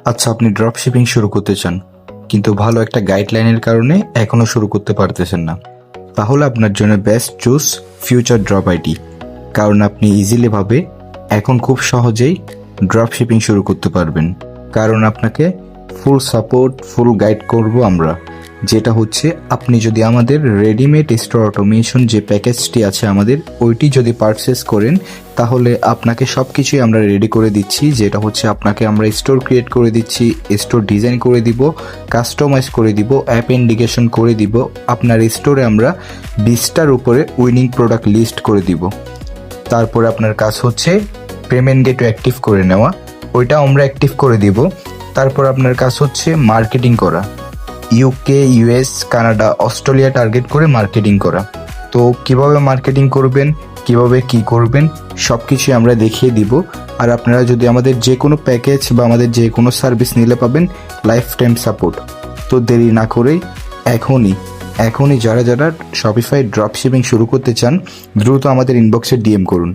আচ্ছা, আপনি drop shipping শুরু করতে চান, কিন্তু ভালো একটা গাইডলাইনের কারণে এখনও শুরু করতে পারতেছেন না। তাহলে আপনার জন্য best choose future drop ID. কারণ আপনি ইজিলি ভাবে এখন খুব সহজেই ড্রপ শিপিং শুরু করতে পারবেন। কারণ আপনাকে ফুল সাপোর্ট, ফুল গাইড করব আমরা। যেটা হচ্ছে, আপনি যদি আমাদের রেডিমেড স্টোর অটোমেশন যে প্যাকেজটি আছে আমাদের, ওইটি যদি পারচেস করেন, তাহলে আপনাকে সব কিছুই আমরা রেডি করে দিচ্ছি। যেটা হচ্ছে, আপনাকে আমরা স্টোর ক্রিয়েট করে দিচ্ছি, স্টোর ডিজাইন করে দিব, কাস্টমাইজ করে দিব, অ্যাপ ইন্ডিকেশন করে দিব। আপনার স্টোরে আমরা 20টার উপরে উইনিং প্রোডাক্ট লিস্ট করে দিব। তারপরে আপনার কাজ হচ্ছে পেমেন্ট গেটওয়ে অ্যাক্টিভ করে নেওয়া, ওইটা আমরা অ্যাক্টিভ করে দিব। তারপর আপনার কাজ হচ্ছে মার্কেটিং করা, UK, US, Canada, Australia target করে মার্কেটিং করা। তো কিভাবে মার্কেটিং করবেন, কিভাবে কি করবেন, সব কিছুই আমরা দেখিয়ে দিব। আর আপনারা যদি আমাদের যে কোনো প্যাকেজ বা আমাদের যে কোনো সার্ভিস নিলে পাবেন লাইফ টাইম সাপোর্ট। তো দেরি না করেই এখনই যারা শপিফাই ড্রপ শিপিং শুরু করতে চান, দ্রুত আমাদের ইনবক্সে ডিএম করুন।